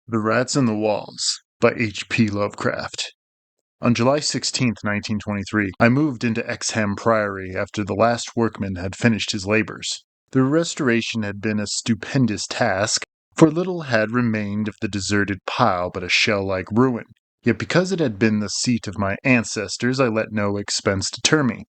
The Rats in the Walls by H.P. Lovecraft. On July 16, 1923, I moved into Exham Priory after the last workman had finished his labors. The restoration had been a stupendous task, for little had remained of the deserted pile but a shell-like ruin. Yet because it had been the seat of my ancestors, I let no expense deter me.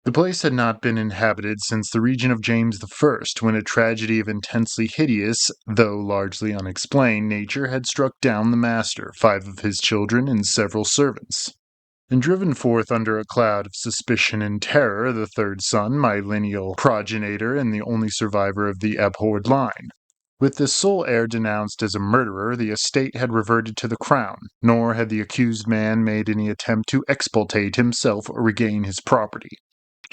The place had not been inhabited since the reign of James I, when a tragedy of intensely hideous, though largely unexplained, nature had struck down the master, 5 of his children, and several servants. And driven forth under a cloud of suspicion and terror, the third son, my lineal progenitor and the only survivor of the abhorred line. With the sole heir denounced as a murderer, the estate had reverted to the crown, nor had the accused man made any attempt to exculpate himself or regain his property.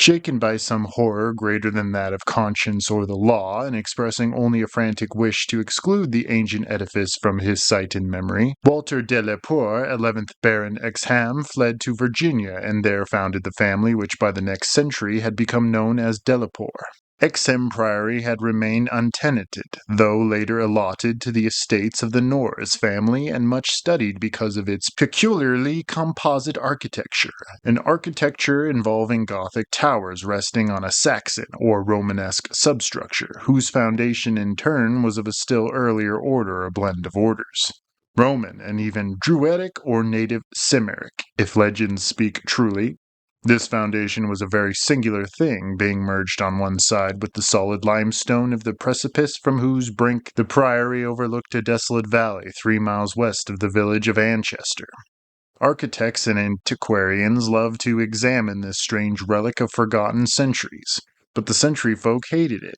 Shaken by some horror greater than that of conscience or the law, and expressing only a frantic wish to exclude the ancient edifice from his sight and memory, Walter Delapore, 11th Baron Exham, fled to Virginia and there founded the family which by the next century had become known as Delapore. Exham Priory had remained untenanted, though later allotted to the estates of the Norris family and much studied because of its peculiarly composite architecture, an architecture involving Gothic towers resting on a Saxon or Romanesque substructure, whose foundation in turn was of a still earlier order or blend of orders. Roman and even Druidic or native Cimeric, if legends speak truly. This foundation was a very singular thing, being merged on one side with the solid limestone of the precipice from whose brink the priory overlooked a desolate valley 3 miles west of the village of Anchester. Architects and antiquarians love to examine this strange relic of forgotten centuries, but the century folk hated it.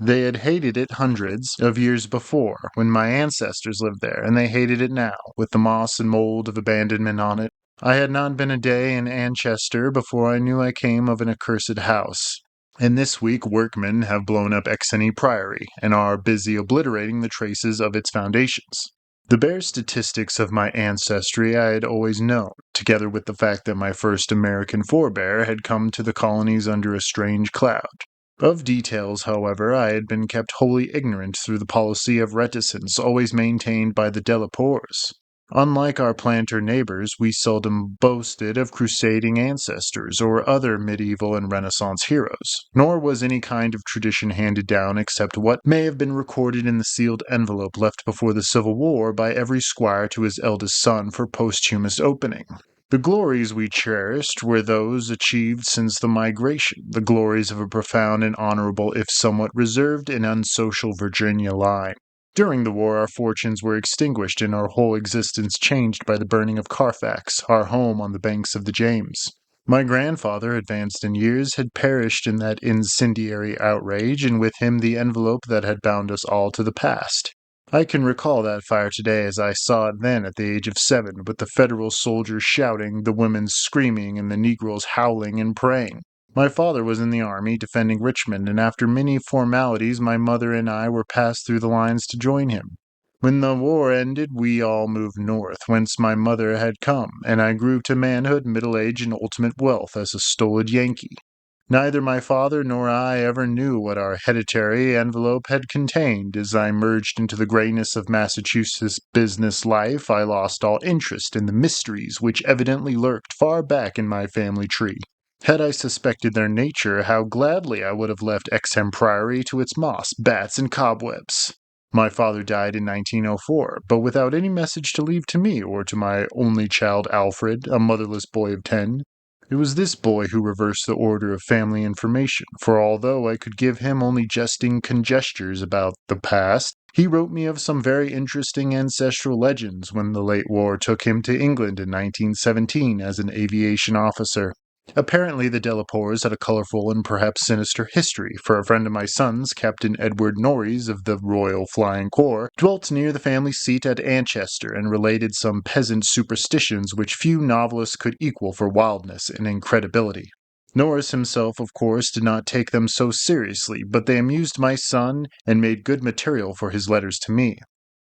They had hated it hundreds of years before, when my ancestors lived there, and they hated it now, with the moss and mold of abandonment on it. I had not been a day in Anchester before I knew I came of an accursed house. And this week workmen have blown up Exham Priory, and are busy obliterating the traces of its foundations. The bare statistics of my ancestry I had always known, together with the fact that my first American forebear had come to the colonies under a strange cloud. Of details, however, I had been kept wholly ignorant through the policy of reticence always maintained by the Delapores. Unlike our planter neighbors, we seldom boasted of crusading ancestors or other medieval and Renaissance heroes, nor was any kind of tradition handed down except what may have been recorded in the sealed envelope left before the Civil War by every squire to his eldest son for posthumous opening. The glories we cherished were those achieved since the migration, the glories of a profound and honorable if somewhat reserved and unsocial Virginia line. During the war, our fortunes were extinguished and our whole existence changed by the burning of Carfax, our home on the banks of the James. My grandfather, advanced in years, had perished in that incendiary outrage, and with him the envelope that had bound us all to the past. I can recall that fire today as I saw it then at the age of 7, with the Federal soldiers shouting, the women screaming, and the Negroes howling and praying. My father was in the army, defending Richmond, and after many formalities my mother and I were passed through the lines to join him. When the war ended, we all moved north, whence my mother had come, and I grew to manhood, middle age, and ultimate wealth as a stolid Yankee. Neither my father nor I ever knew what our hereditary envelope had contained. As I merged into the grayness of Massachusetts business life, I lost all interest in the mysteries which evidently lurked far back in my family tree. Had I suspected their nature, how gladly I would have left Exham Priory to its moss, bats, and cobwebs. My father died in 1904, but without any message to leave to me or to my only child Alfred, a motherless boy of 10. It was this boy who reversed the order of family information, for although I could give him only jesting conjectures about the past, he wrote me of some very interesting ancestral legends when the late war took him to England in 1917 as an aviation officer. Apparently the Delapores had a colorful and perhaps sinister history, for a friend of my son's, Captain Edward Norreys of the Royal Flying Corps, dwelt near the family seat at Anchester and related some peasant superstitions which few novelists could equal for wildness and incredibility. Norris himself, of course, did not take them so seriously, but they amused my son and made good material for his letters to me.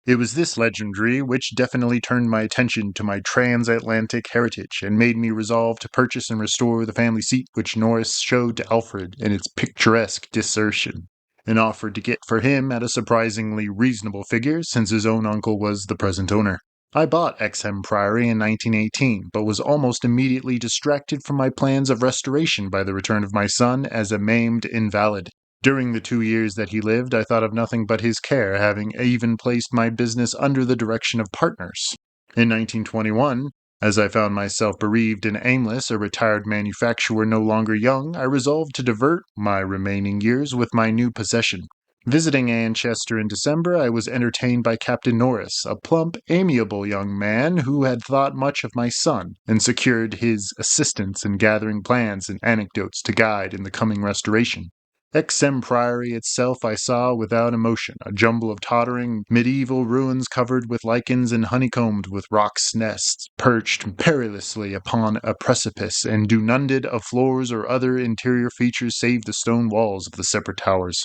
It was this legendary which definitely turned my attention to my transatlantic heritage and made me resolve to purchase and restore the family seat which Norris showed to Alfred in its picturesque desertion. and offered to get for him at a surprisingly reasonable figure since his own uncle was the present owner. I bought Exham Priory in 1918, but was almost immediately distracted from my plans of restoration by the return of my son as a maimed invalid. During the 2 years that he lived, I thought of nothing but his care, having even placed my business under the direction of partners. In 1921, as I found myself bereaved and aimless, a retired manufacturer no longer young, I resolved to divert my remaining years with my new possession. Visiting Anchester in December, I was entertained by Captain Norris, a plump, amiable young man who had thought much of my son, and secured his assistance in gathering plans and anecdotes to guide in the coming restoration. Exham Priory itself I saw without emotion, a jumble of tottering medieval ruins covered with lichens and honeycombed with roc's nests, perched perilously upon a precipice, and denuded of floors or other interior features save the stone walls of the separate towers.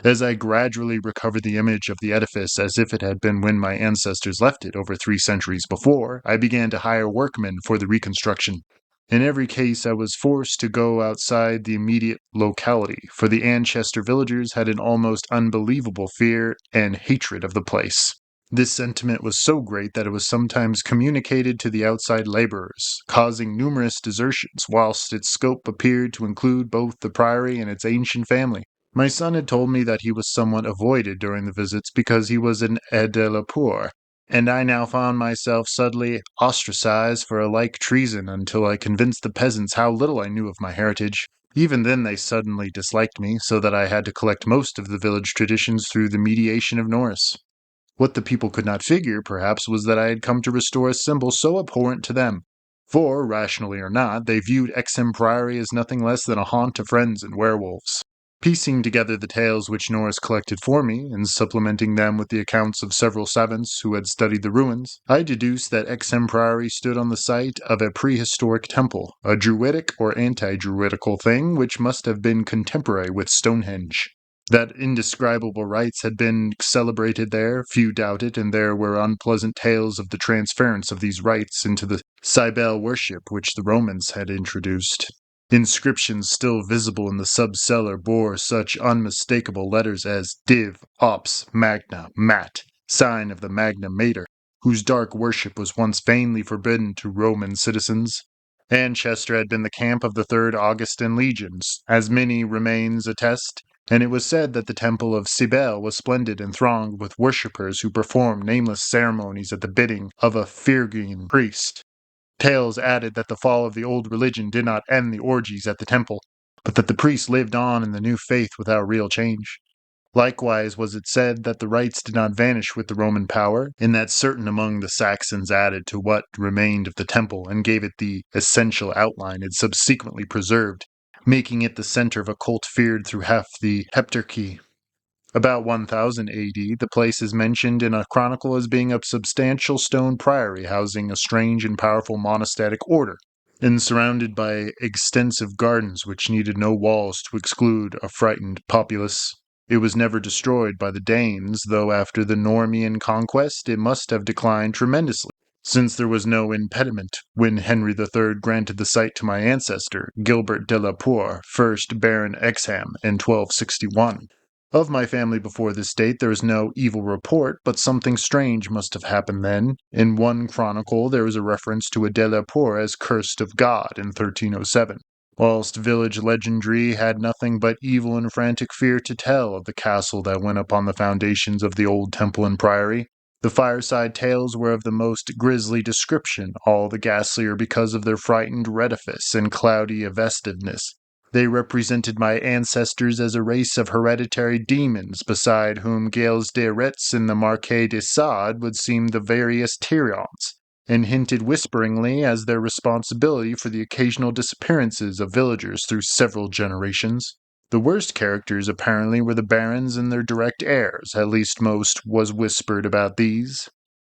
As I gradually recovered the image of the edifice as if it had been when my ancestors left it over 3 centuries before, I began to hire workmen for the reconstruction. In every case, I was forced to go outside the immediate locality, for the Anchester villagers had an almost unbelievable fear and hatred of the place. This sentiment was so great that it was sometimes communicated to the outside laborers, causing numerous desertions, whilst its scope appeared to include both the priory and its ancient family. My son had told me that he was somewhat avoided during the visits because he was an Delapore, and I now found myself suddenly ostracized for a like treason until I convinced the peasants how little I knew of my heritage. Even then they suddenly disliked me, so that I had to collect most of the village traditions through the mediation of Norris. What the people could not figure, perhaps, was that I had come to restore a symbol so abhorrent to them. For, rationally or not, they viewed Exham Priory as nothing less than a haunt of friends and werewolves. Piecing together the tales which Norris collected for me, and supplementing them with the accounts of several savants who had studied the ruins, I deduced that Exham Priory stood on the site of a prehistoric temple, a druidic or anti-druidical thing which must have been contemporary with Stonehenge. That indescribable rites had been celebrated there, few doubted, and there were unpleasant tales of the transference of these rites into the Cybele worship which the Romans had introduced. Inscriptions still visible in the sub-cellar bore such unmistakable letters as Div, Ops, Magna, Mat, sign of the Magna Mater, whose dark worship was once vainly forbidden to Roman citizens. Anchester had been the camp of the 3rd Augustan legions, as many remains attest, and it was said that the temple of Cybele was splendid and thronged with worshippers who performed nameless ceremonies at the bidding of a Phrygian priest. Tales added that the fall of the old religion did not end the orgies at the temple, but that the priests lived on in the new faith without real change. Likewise was it said that the rites did not vanish with the Roman power, in that certain among the Saxons added to what remained of the temple and gave it the essential outline it subsequently preserved, making it the center of a cult feared through half the Heptarchy. About 1000 AD, the place is mentioned in a chronicle as being a substantial stone priory housing a strange and powerful monastic order, and surrounded by extensive gardens which needed no walls to exclude a frightened populace. It was never destroyed by the Danes, though after the Norman conquest it must have declined tremendously, since there was no impediment when Henry III granted the site to my ancestor, Gilbert Delapore, 1st Baron Exham, in 1261. Of my family before this date there is no evil report, but something strange must have happened then. In one chronicle there is a reference to a Delapore as cursed of God in 1307, whilst village legendry had nothing but evil and frantic fear to tell of the castle that went up on the foundations of the old temple and priory. The fireside tales were of the most grisly description, all the ghastlier because of their frightened redifice and cloudy vestiveness. They represented my ancestors as a race of hereditary demons, beside whom Gales de Retz and the Marquis de Sade would seem the various Tyrons, and hinted whisperingly as their responsibility for the occasional disappearances of villagers through several generations. The worst characters, apparently, were the barons and their direct heirs, at least most was whispered about these.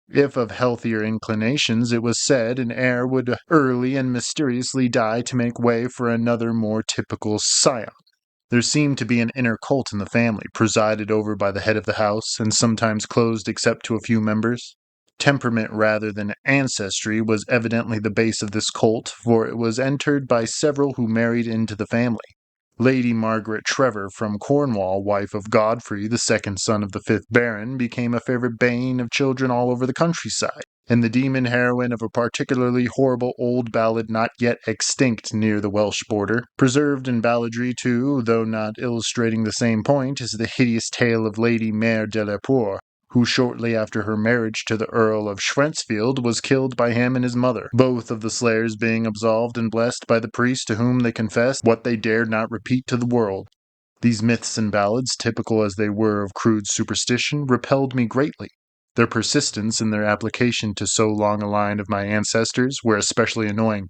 If of healthier inclinations, it was said an heir would early and mysteriously die to make way for another more typical scion. There seemed to be an inner cult in the family, presided over by the head of the house, and sometimes closed except to a few members. Temperament rather than ancestry was evidently the base of this cult, for it was entered by several who married into the family. Lady Margaret Trevor from Cornwall, wife of Godfrey, the second son of the 5th Baron, became a favorite bane of children all over the countryside, and the demon heroine of a particularly horrible old ballad not yet extinct near the Welsh border, preserved in balladry too, though not illustrating the same point, is the hideous tale of Lady Mare Delapore, who shortly after her marriage to the Earl of Schwensfield was killed by him and his mother, both of the slayers being absolved and blessed by the priest to whom they confessed what they dared not repeat to the world. These myths and ballads, typical as they were of crude superstition, repelled me greatly. Their persistence in their application to so long a line of my ancestors were especially annoying,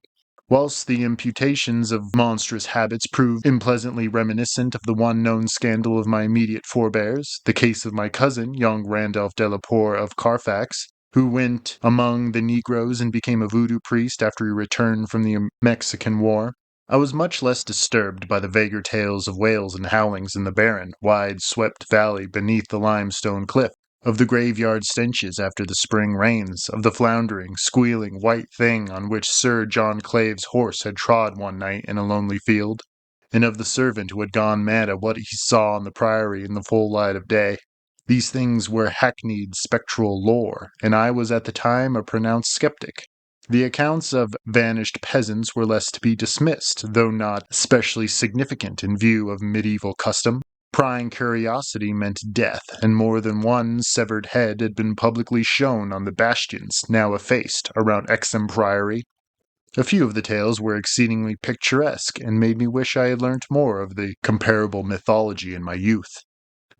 whilst the imputations of monstrous habits proved unpleasantly reminiscent of the one known scandal of my immediate forebears, the case of my cousin, young Randolph Delapore of Carfax, who went among the Negroes and became a voodoo priest after he returned from the Mexican War. I was much less disturbed by the vaguer tales of wails and howlings in the barren, wide-swept valley beneath the limestone cliff, of the graveyard stenches after the spring rains, of the floundering, squealing white thing on which Sir John Clave's horse had trod one night in a lonely field, and of the servant who had gone mad at what he saw on the priory in the full light of day. These things were hackneyed spectral lore, and I was at the time a pronounced skeptic. The accounts of vanished peasants were less to be dismissed, though not especially significant in view of medieval custom. Prying curiosity meant death, and more than one severed head had been publicly shown on the bastions, now effaced, around Exham Priory. A few of the tales were exceedingly picturesque, and made me wish I had learnt more of the comparable mythology in my youth.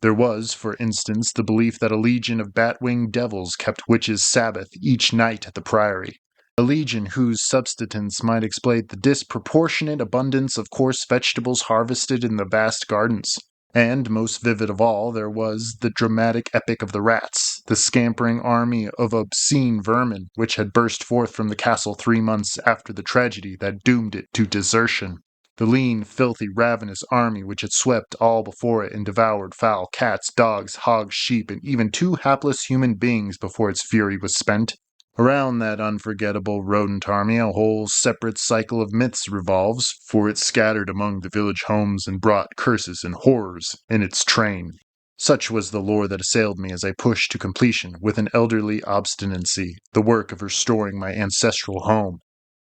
There was, for instance, the belief that a legion of bat-winged devils kept witches' Sabbath each night at the Priory, a legion whose subsistence might explain the disproportionate abundance of coarse vegetables harvested in the vast gardens. And, most vivid of all, there was the dramatic epic of the rats, the scampering army of obscene vermin which had burst forth from the castle 3 months after the tragedy that doomed it to desertion. The lean, filthy, ravenous army which had swept all before it and devoured fowl, cats, dogs, hogs, sheep, and even 2 hapless human beings before its fury was spent. Around that unforgettable rodent army a whole separate cycle of myths revolves, for it scattered among the village homes and brought curses and horrors in its train. Such was the lore that assailed me as I pushed to completion, with an elderly obstinacy, the work of restoring my ancestral home.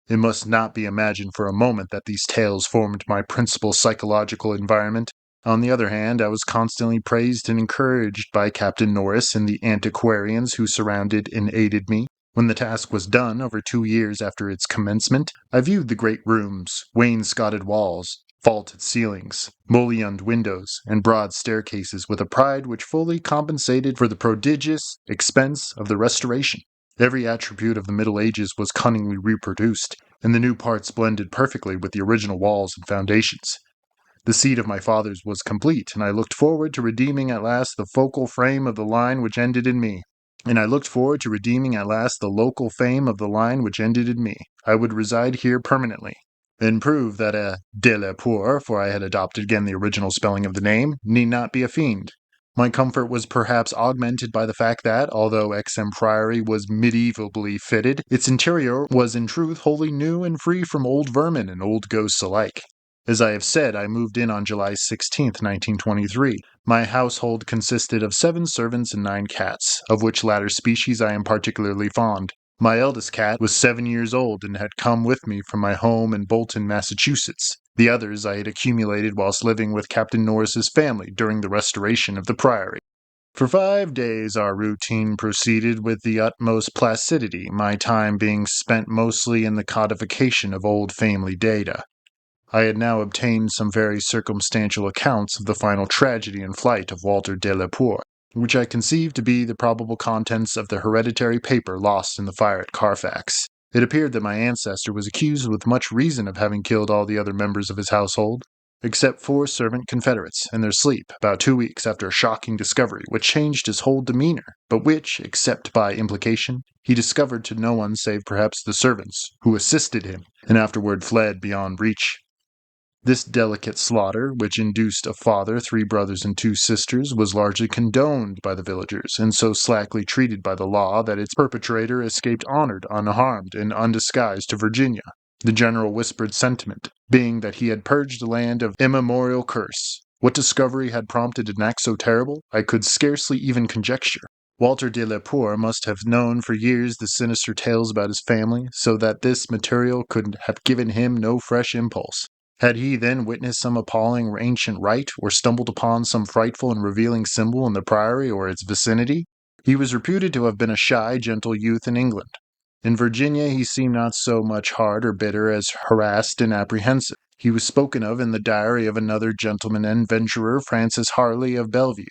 It must not be imagined for a moment that these tales formed my principal psychological environment. On the other hand, I was constantly praised and encouraged by Captain Norris and the antiquarians who surrounded and aided me. When the task was done, over 2 years after its commencement, I viewed the great rooms, wainscoted walls, vaulted ceilings, mullioned windows, and broad staircases with a pride which fully compensated for the prodigious expense of the restoration. Every attribute of the Middle Ages was cunningly reproduced, and the new parts blended perfectly with the original walls and foundations. The seat of my fathers was complete, and I looked forward to redeeming at last the focal frame of the line which ended in me. I would reside here permanently, and prove that a Delapore, for I had adopted again the original spelling of the name, need not be a fiend. My comfort was perhaps augmented by the fact that, although Exham Priory was medievally fitted, its interior was in truth wholly new and free from old vermin and old ghosts alike. As I have said, I moved in on July 16th, 1923. My household consisted of 7 servants and 9 cats, of which latter species I am particularly fond. My eldest cat was 7 years old and had come with me from my home in Bolton, Massachusetts. The others I had accumulated whilst living with Captain Norris's family during the restoration of the Priory. For 5 days our routine proceeded with the utmost placidity, my time being spent mostly in the codification of old family data. I had now obtained some very circumstantial accounts of the final tragedy and flight of Walter Delapore, which I conceived to be the probable contents of the hereditary paper lost in the fire at Carfax. It appeared that my ancestor was accused with much reason of having killed all the other members of his household, except 4 servant confederates, in their sleep, about 2 weeks after a shocking discovery which changed his whole demeanor, but which, except by implication, he discovered to no one save perhaps the servants, who assisted him, and afterward fled beyond reach. This delicate slaughter, which induced a father, 3 brothers, and 2 sisters, was largely condoned by the villagers, and so slackly treated by the law that its perpetrator escaped honored, unharmed, and undisguised to Virginia. the general whispered sentiment being that he had purged the land of immemorial curse. What discovery had prompted an act so terrible, I could scarcely even conjecture. Walter Delapore must have known for years the sinister tales about his family, so that this material could have given him no fresh impulse. Had he then witnessed some appalling ancient rite, or stumbled upon some frightful and revealing symbol in the priory or its vicinity? He was reputed to have been a shy, gentle youth in England. In Virginia he seemed not so much hard or bitter as harassed and apprehensive. He was spoken of in the diary of another gentleman and venturer, Francis Harley of Bellevue,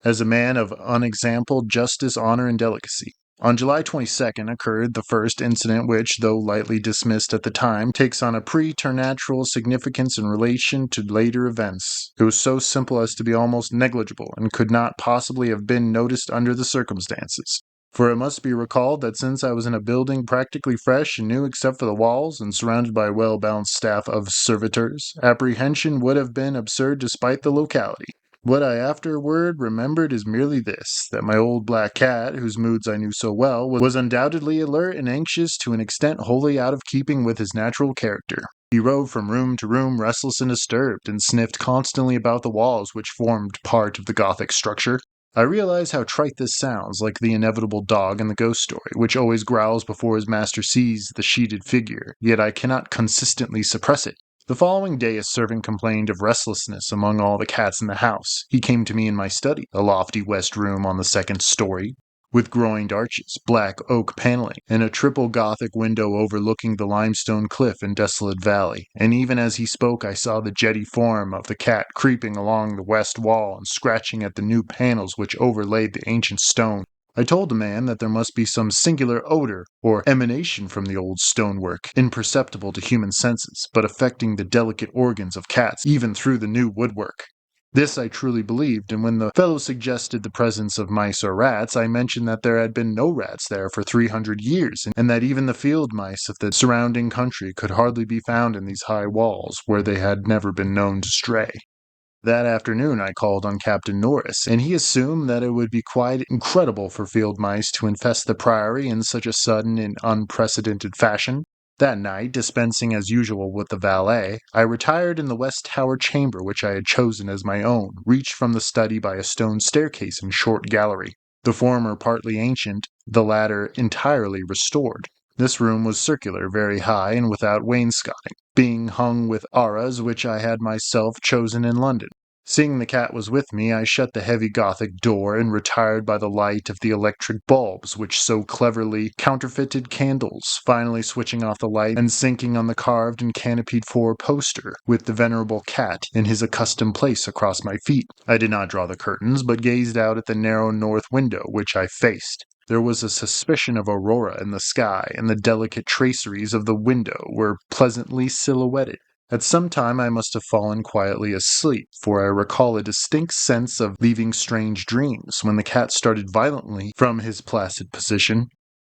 as a man of unexampled justice, honor, and delicacy. On July 22nd occurred the first incident which, though lightly dismissed at the time, takes on a preternatural significance in relation to later events. It was so simple as to be almost negligible, and could not possibly have been noticed under the circumstances. For it must be recalled that since I was in a building practically fresh and new except for the walls, and surrounded by a well-balanced staff of servitors, apprehension would have been absurd despite the locality. What I afterward remembered is merely this, that my old black cat, whose moods I knew so well, was undoubtedly alert and anxious to an extent wholly out of keeping with his natural character. He roved from room to room, restless and disturbed, and sniffed constantly about the walls which formed part of the Gothic structure. I realize how trite this sounds, like the inevitable dog in the ghost story, which always growls before his master sees the sheeted figure, yet I cannot consistently suppress it. The following day a servant complained of restlessness among all the cats in the house. He came to me in my study, a lofty west room on the second story, with groined arches, black oak paneling, and a triple Gothic window overlooking the limestone cliff and desolate valley. And even as he spoke I saw the jetty form of the cat creeping along the west wall and scratching at the new panels which overlaid the ancient stone. I told the man that there must be some singular odor or emanation from the old stonework, imperceptible to human senses, but affecting the delicate organs of cats even through the new woodwork. This I truly believed, and when the fellow suggested the presence of mice or rats, I mentioned that there had been no rats there for 300 years, and that even the field mice of the surrounding country could hardly be found in these high walls, where they had never been known to stray. That afternoon I called on Captain Norris, and he assumed that it would be quite incredible for field mice to infest the priory in such a sudden and unprecedented fashion. That night, dispensing as usual with the valet, I retired in the west tower chamber which I had chosen as my own, reached from the study by a stone staircase and short gallery, the former partly ancient, the latter entirely restored. This room was circular, very high, and without wainscoting, being hung with arras which I had myself chosen in London. Seeing the cat was with me, I shut the heavy Gothic door and retired by the light of the electric bulbs which so cleverly counterfeited candles, finally switching off the light and sinking on the carved and canopied four-poster, with the venerable cat in his accustomed place across my feet. I did not draw the curtains, but gazed out at the narrow north window which I faced. There was a suspicion of aurora in the sky, and the delicate traceries of the window were pleasantly silhouetted. At some time I must have fallen quietly asleep, for I recall a distinct sense of leaving strange dreams, when the cat started violently from his placid position.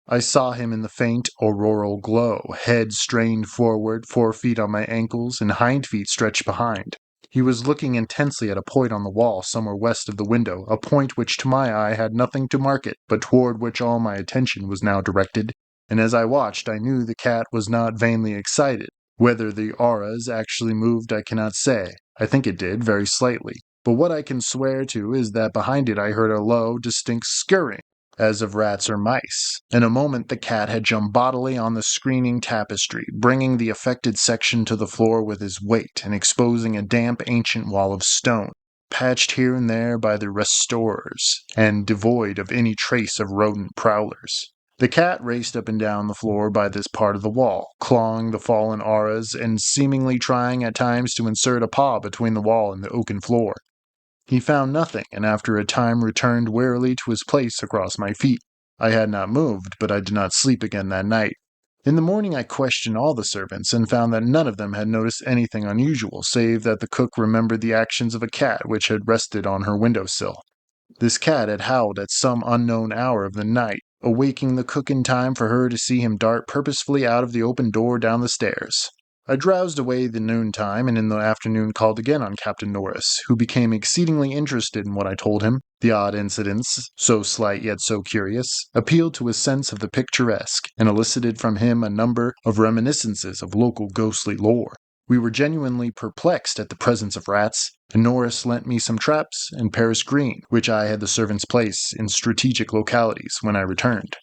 I saw him in the faint auroral glow, head strained forward, 4 feet on my ankles, and hind feet stretched behind. He was looking intensely at a point on the wall somewhere west of the window, a point which to my eye had nothing to mark it, but toward which all my attention was now directed. And as I watched, I knew the cat was not vainly excited. Whether the auras actually moved I cannot say. I think it did, very slightly. But what I can swear to is that behind it I heard a low, distinct scurrying, as of rats or mice. In a moment the cat had jumped bodily on the screening tapestry, bringing the affected section to the floor with his weight, and exposing a damp ancient wall of stone, patched here and there by the restorers, and devoid of any trace of rodent prowlers. The cat raced up and down the floor by this part of the wall, clawing the fallen auras and seemingly trying at times to insert a paw between the wall and the oaken floor. He found nothing, and after a time returned wearily to his place across my feet. I had not moved, but I did not sleep again that night. In the morning I questioned all the servants, and found that none of them had noticed anything unusual, save that the cook remembered the actions of a cat which had rested on her window-sill. This cat had howled at some unknown hour of the night, awaking the cook in time for her to see him dart purposefully out of the open door down the stairs. I drowsed away the noontime and in the afternoon called again on Captain Norris, who became exceedingly interested in what I told him. The odd incidents, so slight yet so curious, appealed to his sense of the picturesque, and elicited from him a number of reminiscences of local ghostly lore. We were genuinely perplexed at the presence of rats, and Norris lent me some traps and Paris green, which I had the servants place in strategic localities when I returned.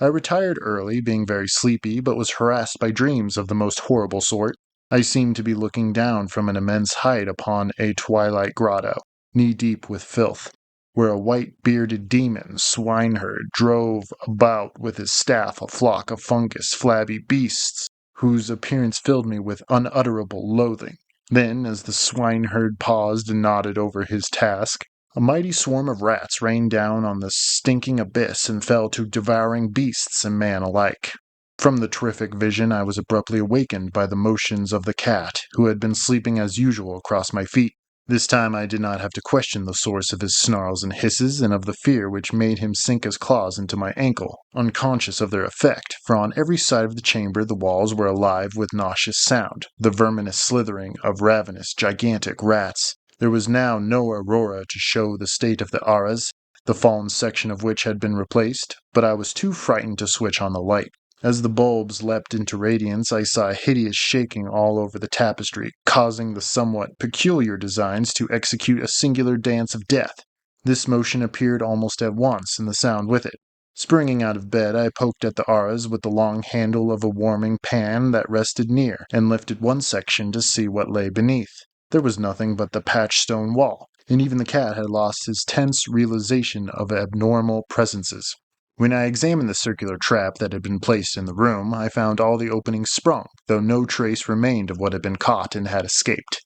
I retired early, being very sleepy, but was harassed by dreams of the most horrible sort. I seemed to be looking down from an immense height upon a twilight grotto, knee-deep with filth, where a white-bearded demon swineherd drove about with his staff a flock of fungus, flabby beasts, whose appearance filled me with unutterable loathing. Then, as the swineherd paused and nodded over his task, a mighty swarm of rats rained down on the stinking abyss and fell to devouring beasts and man alike. From the terrific vision I was abruptly awakened by the motions of the cat, who had been sleeping as usual across my feet. This time I did not have to question the source of his snarls and hisses and of the fear which made him sink his claws into my ankle, unconscious of their effect, for on every side of the chamber the walls were alive with nauseous sound, the verminous slithering of ravenous, gigantic rats. There was now no aurora to show the state of the arras, the fallen section of which had been replaced, but I was too frightened to switch on the light. As the bulbs leapt into radiance, I saw a hideous shaking all over the tapestry, causing the somewhat peculiar designs to execute a singular dance of death. This motion appeared almost at once, and the sound with it. Springing out of bed, I poked at the arras with the long handle of a warming pan that rested near, and lifted one section to see what lay beneath. There was nothing but the patched stone wall, and even the cat had lost his tense realization of abnormal presences. When I examined the circular trap that had been placed in the room, I found all the openings sprung, though no trace remained of what had been caught and had escaped.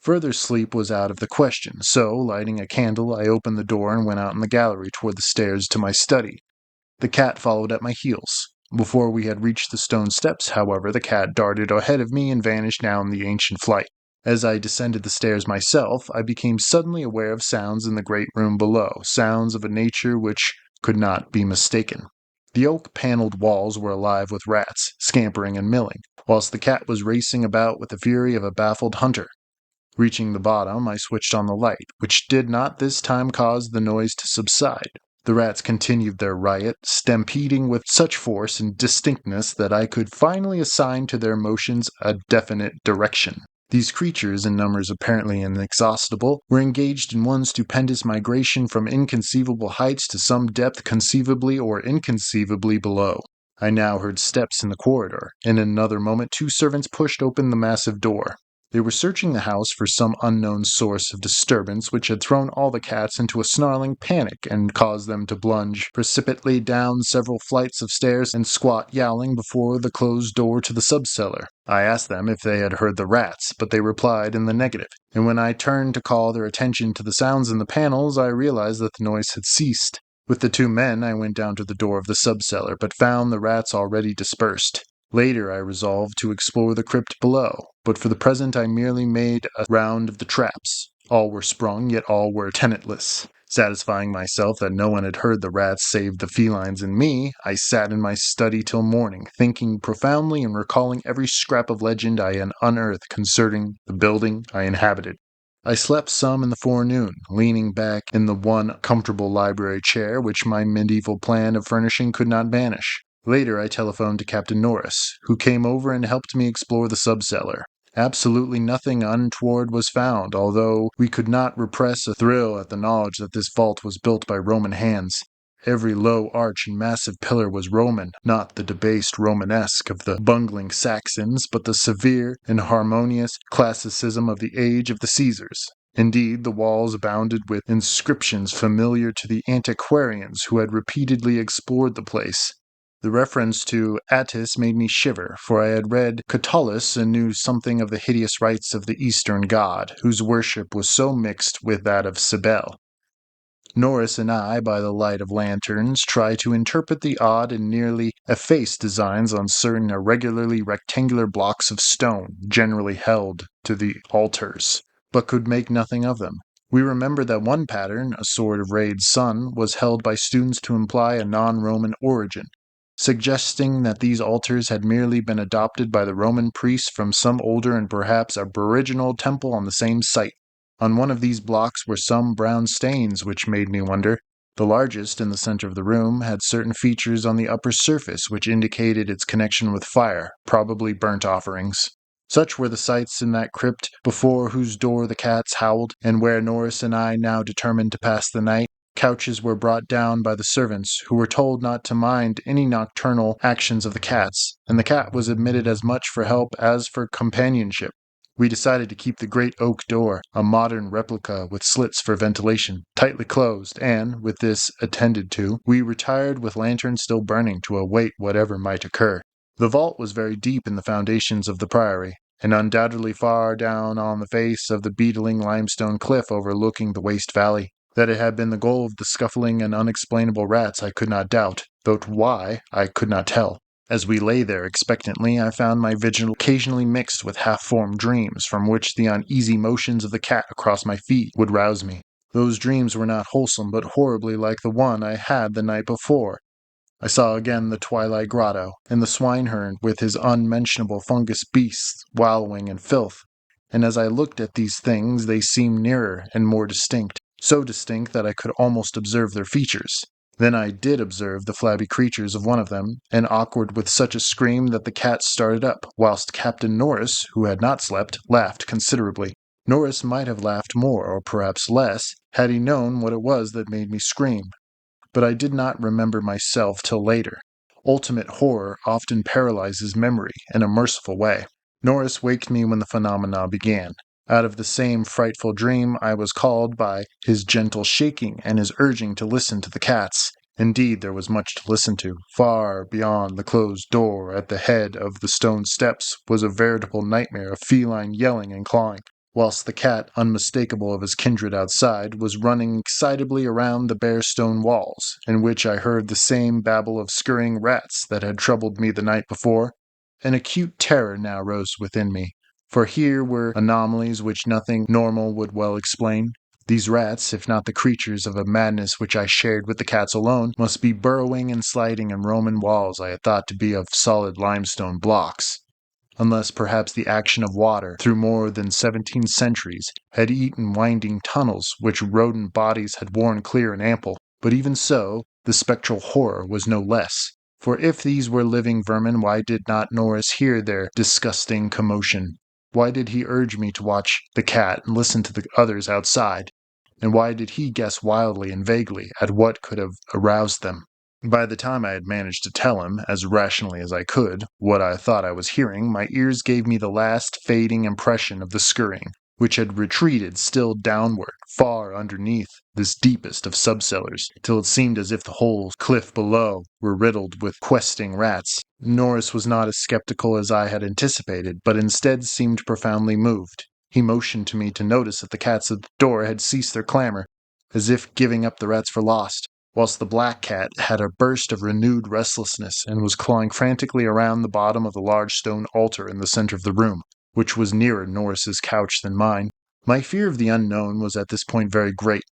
Further sleep was out of the question, so, lighting a candle, I opened the door and went out in the gallery toward the stairs to my study. The cat followed at my heels. Before we had reached the stone steps, however, the cat darted ahead of me and vanished down the ancient flight. As I descended the stairs myself, I became suddenly aware of sounds in the great room below, sounds of a nature which could not be mistaken. The oak-paneled walls were alive with rats, scampering and milling, whilst the cat was racing about with the fury of a baffled hunter. Reaching the bottom, I switched on the light, which did not this time cause the noise to subside. The rats continued their riot, stampeding with such force and distinctness that I could finally assign to their motions a definite direction. These creatures, in numbers apparently inexhaustible, were engaged in one stupendous migration from inconceivable heights to some depth conceivably or inconceivably below. I now heard steps in the corridor, and in another moment 2 servants pushed open the massive door. They were searching the house for some unknown source of disturbance which had thrown all the cats into a snarling panic and caused them to plunge precipitately down several flights of stairs and squat yowling before the closed door to the subcellar. I asked them if they had heard the rats, but they replied in the negative, and when I turned to call their attention to the sounds in the panels, I realized that the noise had ceased. With the 2 men, I went down to the door of the subcellar, but found the rats already dispersed. Later I resolved to explore the crypt below, but for the present I merely made a round of the traps. All were sprung, yet all were tenantless. Satisfying myself that no one had heard the rats save the felines and me, I sat in my study till morning, thinking profoundly and recalling every scrap of legend I had unearthed concerning the building I inhabited. I slept some in the forenoon, leaning back in the one comfortable library chair which my medieval plan of furnishing could not banish. Later I telephoned to Captain Norris, who came over and helped me explore the subcellar. Absolutely nothing untoward was found, although we could not repress a thrill at the knowledge that this vault was built by Roman hands. Every low arch and massive pillar was Roman, not the debased Romanesque of the bungling Saxons, but the severe and harmonious classicism of the age of the Caesars. Indeed, the walls abounded with inscriptions familiar to the antiquarians who had repeatedly explored the place. The reference to Attis made me shiver, for I had read Catullus and knew something of the hideous rites of the Eastern god, whose worship was so mixed with that of Cybele. Norris and I, by the light of lanterns, tried to interpret the odd and nearly effaced designs on certain irregularly rectangular blocks of stone generally held to the altars, but could make nothing of them. We remembered that one pattern, a sort of rayed sun, was held by students to imply a non-Roman origin. suggesting that these altars had merely been adopted by the Roman priests from some older and perhaps aboriginal temple on the same site. On one of these blocks were some brown stains, which made me wonder. The largest, in the center of the room, had certain features on the upper surface which indicated its connection with fire, probably burnt offerings. Such were the sights in that crypt before whose door the cats howled, and where Norris and I now determined to pass the night. Couches were brought down by the servants, who were told not to mind any nocturnal actions of the cats, and the cat was admitted as much for help as for companionship. We decided to keep the great oak door, a modern replica with slits for ventilation, tightly closed, and, with this attended to, we retired with lanterns still burning to await whatever might occur. The vault was very deep in the foundations of the priory, and undoubtedly far down on the face of the beetling limestone cliff overlooking the waste valley. That it had been the goal of the scuffling and unexplainable rats I could not doubt, though why I could not tell. As we lay there expectantly, I found my vigil occasionally mixed with half-formed dreams from which the uneasy motions of the cat across my feet would rouse me. Those dreams were not wholesome, but horribly like the one I had the night before. I saw again the twilight grotto, and the swineherd with his unmentionable fungus beasts wallowing in filth, and as I looked at these things they seemed nearer and more distinct, so distinct that I could almost observe their features. Then I did observe the flabby creatures of one of them, and awkward with such a scream that the cat started up, whilst Captain Norris, who had not slept, laughed considerably. Norris might have laughed more, or perhaps less, had he known what it was that made me scream. But I did not remember myself till later. Ultimate horror often paralyzes memory in a merciful way. Norris waked me when the phenomena began. Out of the same frightful dream I was called by his gentle shaking and his urging to listen to the cats. Indeed, there was much to listen to. Far beyond the closed door at the head of the stone steps was a veritable nightmare of feline yelling and clawing, whilst the cat, unmistakable of his kindred outside, was running excitably around the bare stone walls, in which I heard the same babble of scurrying rats that had troubled me the night before. An acute terror now rose within me, for here were anomalies which nothing normal would well explain. These rats, if not the creatures of a madness which I shared with the cats alone, must be burrowing and sliding in Roman walls I had thought to be of solid limestone blocks, unless perhaps the action of water through more than 17 centuries had eaten winding tunnels which rodent bodies had worn clear and ample. But even so, the spectral horror was no less. For if these were living vermin, why did not Norris hear their disgusting commotion? Why did he urge me to watch the cat and listen to the others outside? And why did he guess wildly and vaguely at what could have aroused them? By the time I had managed to tell him, as rationally as I could, what I thought I was hearing, my ears gave me the last fading impression of the scurrying, which had retreated still downward, far underneath this deepest of subcellars, till it seemed as if the whole cliff below were riddled with questing rats. Norris was not as skeptical as I had anticipated, but instead seemed profoundly moved. He motioned to me to notice that the cats at the door had ceased their clamor, as if giving up the rats for lost, whilst the black cat had a burst of renewed restlessness and was clawing frantically around the bottom of the large stone altar in the center of the room, which was nearer Norris's couch than mine. My fear of the unknown was at this point very great.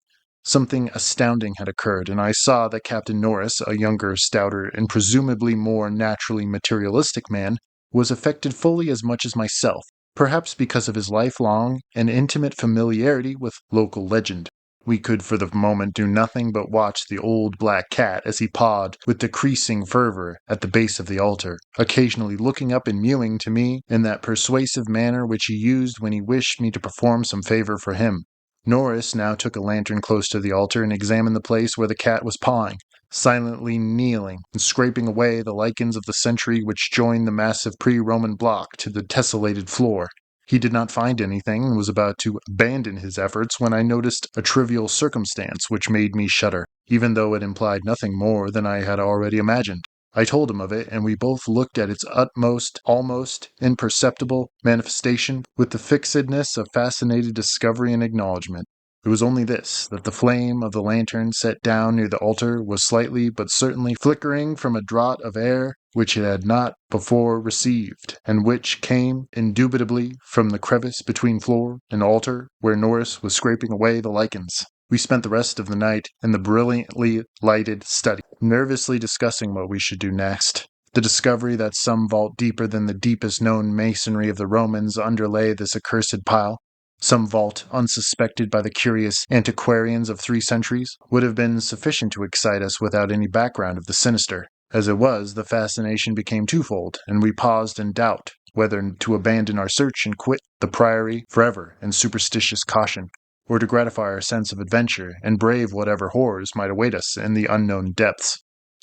Something astounding had occurred, and I saw that Captain Norris, a younger, stouter, and presumably more naturally materialistic man, was affected fully as much as myself, perhaps because of his lifelong and intimate familiarity with local legend. We could for the moment do nothing but watch the old black cat as he pawed with decreasing fervor at the base of the altar, occasionally looking up and mewing to me in that persuasive manner which he used when he wished me to perform some favor for him. Norris now took a lantern close to the altar and examined the place where the cat was pawing, silently kneeling and scraping away the lichens of the century which joined the massive pre-Roman block to the tessellated floor. He did not find anything and was about to abandon his efforts when I noticed a trivial circumstance which made me shudder, even though it implied nothing more than I had already imagined. I told him of it, and we both looked at its utmost, almost imperceptible manifestation with the fixedness of fascinated discovery and acknowledgment. It was only this, that the flame of the lantern set down near the altar was slightly but certainly flickering from a draught of air which it had not before received, and which came indubitably from the crevice between floor and altar where Norris was scraping away the lichens. We spent the rest of the night in the brilliantly lighted study, nervously discussing what we should do next. The discovery that some vault deeper than the deepest known masonry of the Romans underlay this accursed pile, some vault unsuspected by the curious antiquarians of 3 centuries, would have been sufficient to excite us without any background of the sinister. As it was, the fascination became twofold, and we paused in doubt whether to abandon our search and quit the priory forever in superstitious caution, or to gratify our sense of adventure and brave whatever horrors might await us in the unknown depths.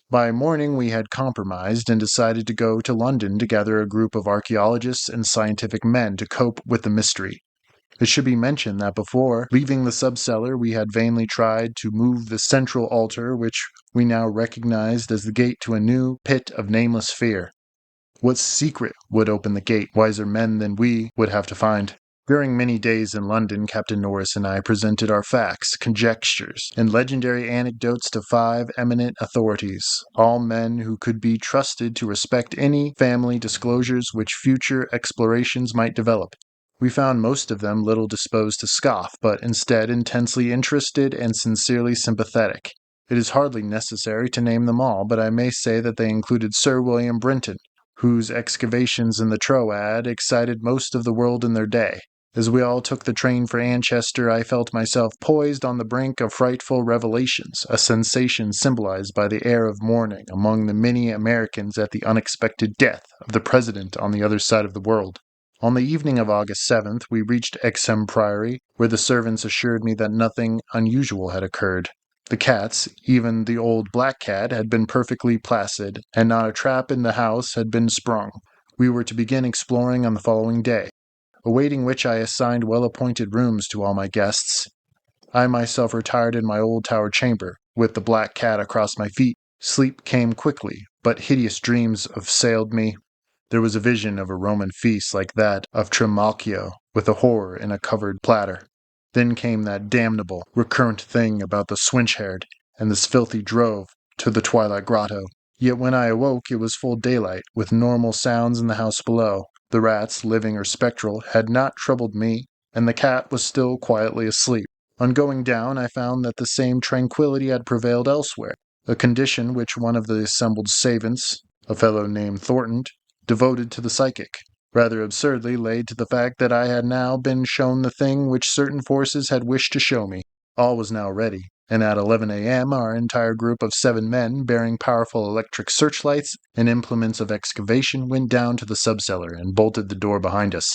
By morning we had compromised and decided to go to London to gather a group of archaeologists and scientific men to cope with the mystery. It should be mentioned that before leaving the subcellar we had vainly tried to move the central altar, which we now recognized as the gate to a new pit of nameless fear. What secret would open the gate? Wiser men than we would have to find. During many days in London, Captain Norris and I presented our facts, conjectures, and legendary anecdotes to 5 eminent authorities, all men who could be trusted to respect any family disclosures which future explorations might develop. We found most of them little disposed to scoff, but instead intensely interested and sincerely sympathetic. It is hardly necessary to name them all, but I may say that they included Sir William Brinton, whose excavations in the Troad excited most of the world in their day. As we all took the train for Manchester, I felt myself poised on the brink of frightful revelations, a sensation symbolized by the air of mourning among the many Americans at the unexpected death of the President on the other side of the world. On the evening of August 7th, we reached Exham Priory, where the servants assured me that nothing unusual had occurred. The cats, even the old black cat, had been perfectly placid, and not a trap in the house had been sprung. We were to begin exploring on the following day, awaiting which I assigned well-appointed rooms to all my guests. I myself retired in my old tower chamber, with the black cat across my feet. Sleep came quickly, but hideous dreams assailed me. There was a vision of a Roman feast like that of Trimalchio, with a horror in a covered platter. Then came that damnable, recurrent thing about the swineherd and this filthy drove to the twilight grotto. Yet when I awoke it was full daylight, with normal sounds in the house below. The rats, living or spectral, had not troubled me, and the cat was still quietly asleep. On going down I found that the same tranquillity had prevailed elsewhere, a condition which one of the assembled savants, a fellow named Thornton, devoted to the psychic, rather absurdly laid to the fact that I had now been shown the thing which certain forces had wished to show me. All was now ready, and at 11 a.m. our entire group of 7 men, bearing powerful electric searchlights and implements of excavation, went down to the subcellar and bolted the door behind us.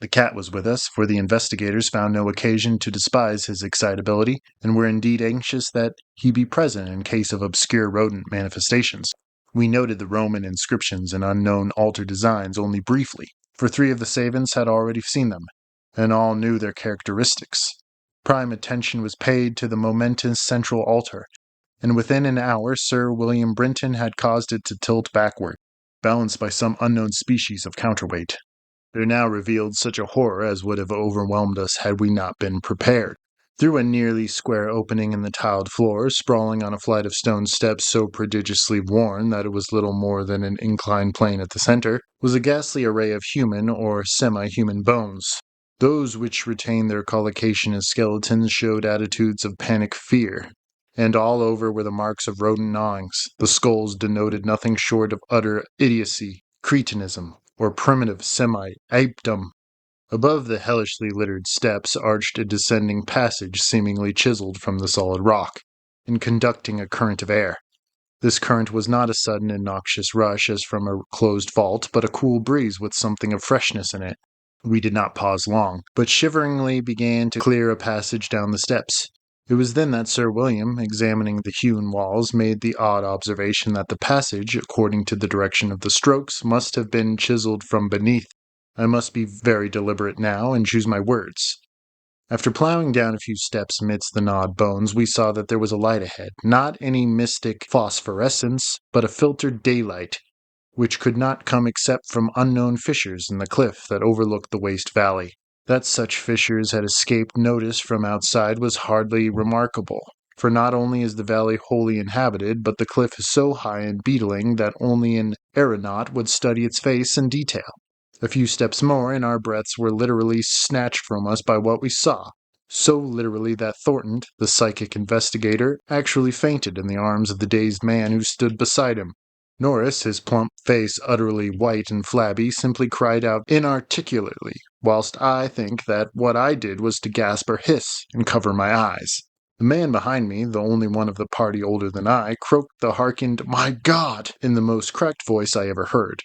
The cat was with us, for the investigators found no occasion to despise his excitability, and were indeed anxious that he be present in case of obscure rodent manifestations. We noted the Roman inscriptions and unknown altar designs only briefly, for 3 of the savants had already seen them, and all knew their characteristics. Prime attention was paid to the momentous central altar, and within an hour Sir William Brinton had caused it to tilt backward, balanced by some unknown species of counterweight. There now revealed such a horror as would have overwhelmed us had we not been prepared. Through a nearly square opening in the tiled floor, sprawling on a flight of stone steps so prodigiously worn that it was little more than an inclined plane at the center, was a ghastly array of human or semi-human bones. Those which retained their collocation as skeletons showed attitudes of panic fear, and all over were the marks of rodent gnawings. The skulls denoted nothing short of utter idiocy, cretinism, or primitive semi-apedom. Above the hellishly littered steps arched a descending passage seemingly chiseled from the solid rock, and conducting a current of air. This current was not a sudden and noxious rush as from a closed vault, but a cool breeze with something of freshness in it. We did not pause long, but shiveringly began to clear a passage down the steps. It was then that Sir William, examining the hewn walls, made the odd observation that the passage, according to the direction of the strokes, must have been chiseled from beneath. I must be very deliberate now, and choose my words. After ploughing down a few steps amidst the gnawed bones, we saw that there was a light ahead, not any mystic phosphorescence, but a filtered daylight, which could not come except from unknown fissures in the cliff that overlooked the waste valley. That such fissures had escaped notice from outside was hardly remarkable, for not only is the valley wholly inhabited, but the cliff is so high and beetling that only an aeronaut would study its face in detail. A few steps more, and our breaths were literally snatched from us by what we saw. So literally that Thornton, the psychic investigator, actually fainted in the arms of the dazed man who stood beside him. Norris, his plump face utterly white and flabby, simply cried out inarticulately, whilst I think that what I did was to gasp or hiss and cover my eyes. The man behind me, the only one of the party older than I, croaked the hearkened "My God!" in the most cracked voice I ever heard.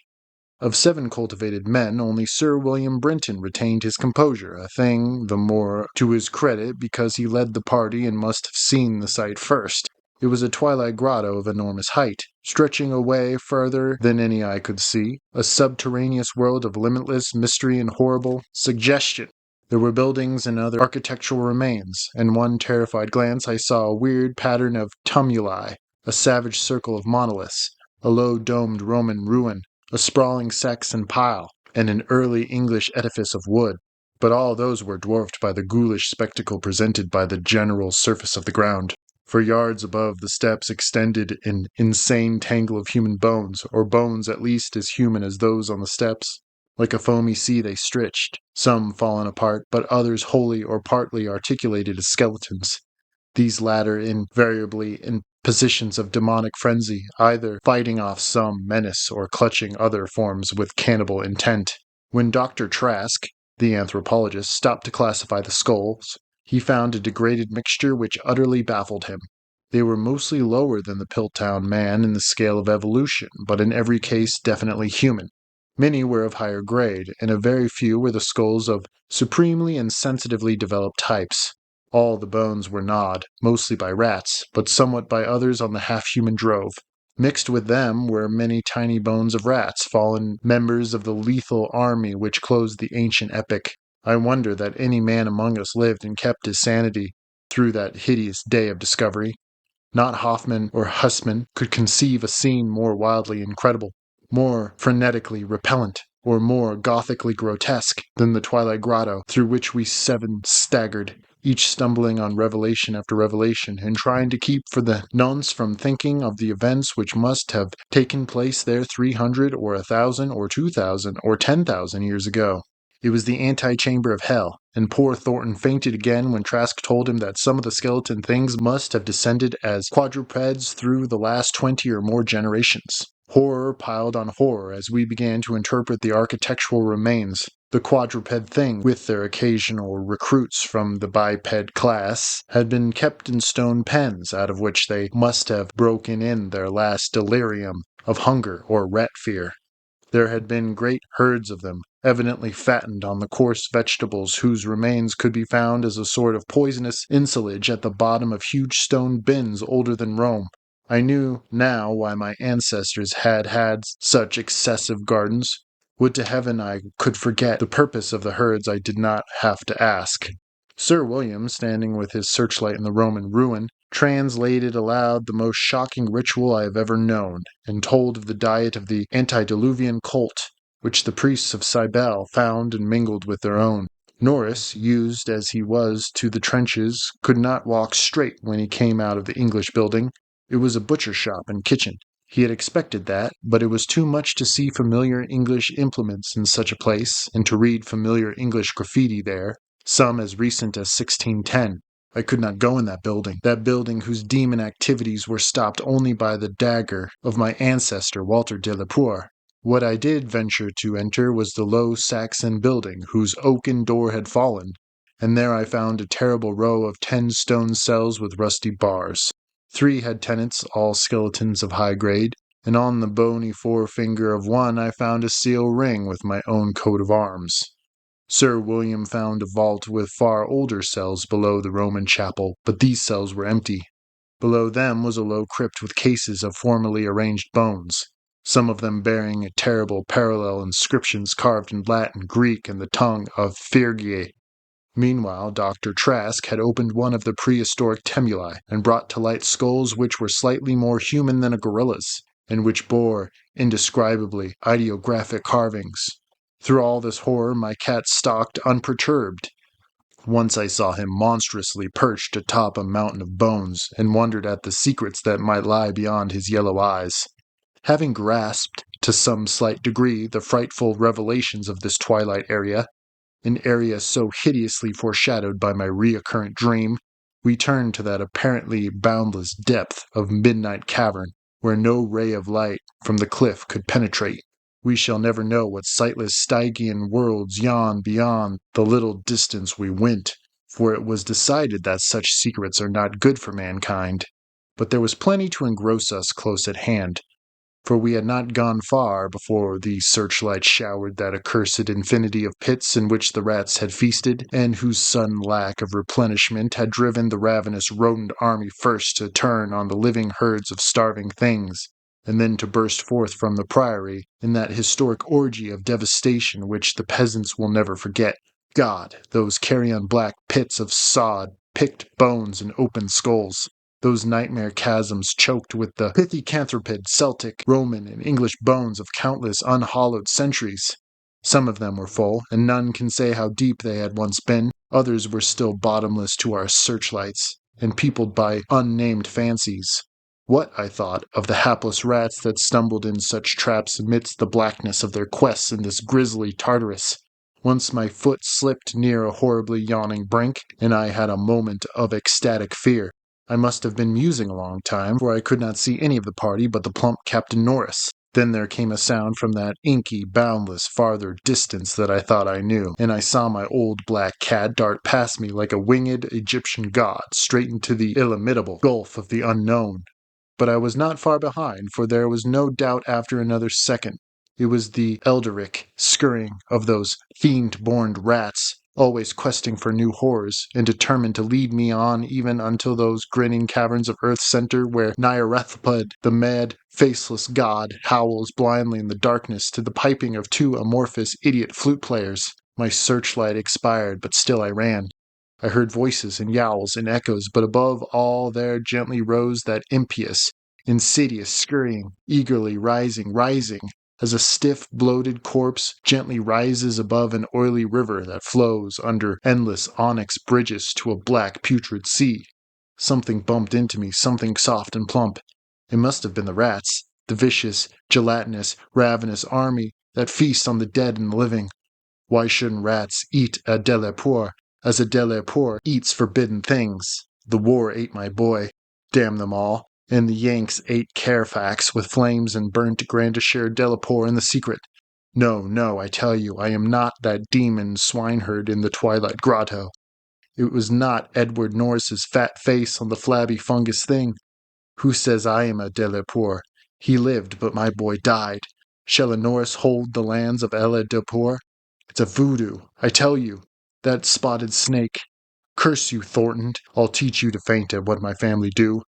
Of 7 cultivated men, only Sir William Brinton retained his composure, a thing the more to his credit because he led the party and must have seen the sight first. It was a twilight grotto of enormous height, stretching away further than any eye could see, a subterraneous world of limitless mystery and horrible suggestion. There were buildings and other architectural remains, and one terrified glance I saw a weird pattern of tumuli, a savage circle of monoliths, a low domed Roman ruin, a sprawling Saxon pile, and an early English edifice of wood, but all those were dwarfed by the ghoulish spectacle presented by the general surface of the ground. For yards above, the steps extended an insane tangle of human bones, or bones at least as human as those on the steps. Like a foamy sea they stretched, some fallen apart, but others wholly or partly articulated as skeletons. These latter invariably in positions of demonic frenzy, either fighting off some menace or clutching other forms with cannibal intent. When Dr. Trask, the anthropologist, stopped to classify the skulls, he found a degraded mixture which utterly baffled him. They were mostly lower than the Piltdown man in the scale of evolution, but in every case definitely human. Many were of higher grade, and a very few were the skulls of supremely and sensitively developed types. All the bones were gnawed, mostly by rats, but somewhat by others on the half-human drove. Mixed with them were many tiny bones of rats, fallen members of the lethal army which closed the ancient epic. I wonder that any man among us lived and kept his sanity through that hideous day of discovery. Not Hoffman or Hussman could conceive a scene more wildly incredible, more frenetically repellent, or more gothically grotesque than the Twilight Grotto through which we 7 staggered, each stumbling on revelation after revelation, and trying to keep for the nonce from thinking of the events which must have taken place there 300 or 1,000 or 2,000 or 10,000 years ago. It was the antechamber of hell, and poor Thornton fainted again when Trask told him that some of the skeleton things must have descended as quadrupeds through the last 20 or more generations. Horror piled on horror as we began to interpret the architectural remains. The quadruped thing, with their occasional recruits from the biped class, had been kept in stone pens, out of which they must have broken in their last delirium of hunger or rat fear. There had been great herds of them, evidently fattened on the coarse vegetables whose remains could be found as a sort of poisonous ensilage at the bottom of huge stone bins older than Rome. I knew now why my ancestors had had such excessive gardens. Would to heaven I could forget the purpose of the herds. I did not have to ask. Sir William, standing with his searchlight in the Roman ruin, translated aloud the most shocking ritual I have ever known, and told of the diet of the antediluvian cult, which the priests of Cybele found and mingled with their own. Norris, used as he was to the trenches, could not walk straight when he came out of the English building. It was a butcher shop and kitchen. He had expected that, but it was too much to see familiar English implements in such a place, and to read familiar English graffiti there, some as recent as 1610. I could not go in that building whose demon activities were stopped only by the dagger of my ancestor Walter Delapore. What I did venture to enter was the low Saxon building whose oaken door had fallen, and there I found a terrible row of 10 stone cells with rusty bars. 3 had tenants, all skeletons of high grade, and on the bony forefinger of one I found a seal ring with my own coat of arms. Sir William found a vault with far older cells below the Roman chapel, but these cells were empty. Below them was a low crypt with cases of formally arranged bones, some of them bearing terrible parallel inscriptions carved in Latin, Greek, and the tongue of Phrygia. Meanwhile, Dr. Trask had opened one of the prehistoric tumuli and brought to light skulls which were slightly more human than a gorilla's, and which bore indescribably ideographic carvings. Through all this horror my cat stalked unperturbed. Once I saw him monstrously perched atop a mountain of bones, and wondered at the secrets that might lie beyond his yellow eyes. Having grasped, to some slight degree, the frightful revelations of this twilight area, an area so hideously foreshadowed by my reoccurrent dream, we turned to that apparently boundless depth of midnight cavern where no ray of light from the cliff could penetrate. We shall never know what sightless Stygian worlds yawn beyond the little distance we went, for it was decided that such secrets are not good for mankind. But there was plenty to engross us close at hand, for we had not gone far before the searchlight showered that accursed infinity of pits in which the rats had feasted, and whose sudden lack of replenishment had driven the ravenous rodent army first to turn on the living herds of starving things, and then to burst forth from the priory in that historic orgy of devastation which the peasants will never forget. God, those carrion-black pits of sod, picked bones, and open skulls! Those nightmare chasms choked with the pithecanthropid, Celtic, Roman, and English bones of countless unhallowed centuries. Some of them were full, and none can say how deep they had once been. Others were still bottomless to our searchlights, and peopled by unnamed fancies. What, I thought, of the hapless rats that stumbled in such traps amidst the blackness of their quests in this grisly Tartarus? Once my foot slipped near a horribly yawning brink, and I had a moment of ecstatic fear. I must have been musing a long time, for I could not see any of the party but the plump Captain Norris. Then there came a sound from that inky, boundless, farther distance that I thought I knew, and I saw my old black cat dart past me like a winged Egyptian god straight into the illimitable gulf of the unknown. But I was not far behind, for there was no doubt after another second. It was the elderic scurrying of those fiend-born rats, always questing for new horrors, and determined to lead me on even until those grinning caverns of Earth's center where Nyarlathotep, the mad, faceless god, howls blindly in the darkness to the piping of two amorphous idiot flute players. My searchlight expired, but still I ran. I heard voices and yowls and echoes, but above all there gently rose that impious, insidious scurrying, eagerly rising, as a stiff, bloated corpse gently rises above an oily river that flows under endless onyx bridges to a black, putrid sea. Something bumped into me, something soft and plump. It must have been the rats, the vicious, gelatinous, ravenous army that feasts on the dead and the living. Why shouldn't rats eat a Delapore as a Delapore eats forbidden things? The war ate my boy, damn them all, and the Yanks ate Carfax with flames and burnt Grandishire Delapore in the secret. No, I tell you, I am not that demon swineherd in the Twilight Grotto. It was not Edward Norris's fat face on the flabby fungus thing. Who says I am a Delapore? He lived, but my boy died. Shall a Norris hold the lands of Delapore? It's a voodoo, I tell you. That spotted snake. Curse you, Thornton. I'll teach you to faint at what my family do.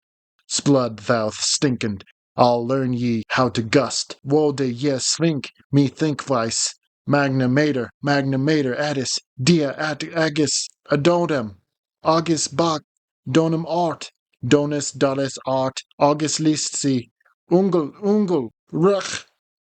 Splud, thou stinkend. I'll learn ye how to gust. Wolde ye svink, me thinkvice. Magna mater, addis, dia at agis, adodem. August bach, donum art, donus dalles art, august listi, ungel, ruch.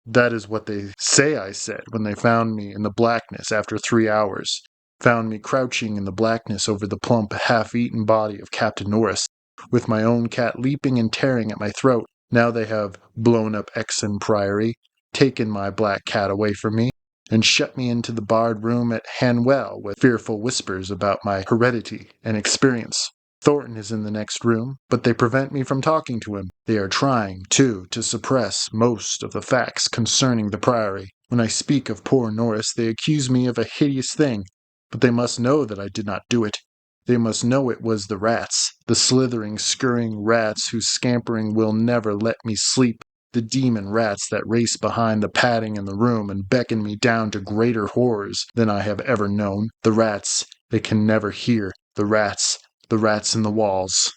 That is what they say I said when they found me in the blackness after 3 hours, found me crouching in the blackness over the plump, half-eaten body of Captain Norris, with my own cat leaping and tearing at my throat. Now they have blown up Exham Priory, taken my black cat away from me, and shut me into the barred room at Hanwell with fearful whispers about my heredity and experience. Thornton is in the next room, but they prevent me from talking to him. They are trying, too, to suppress most of the facts concerning the Priory. When I speak of poor Norris, they accuse me of a hideous thing, but they must know that I did not do it. They must know it was the rats, the slithering, scurrying rats whose scampering will never let me sleep, the demon rats that race behind the padding in the room and beckon me down to greater horrors than I have ever known. The rats, they can never hear. The rats in the walls.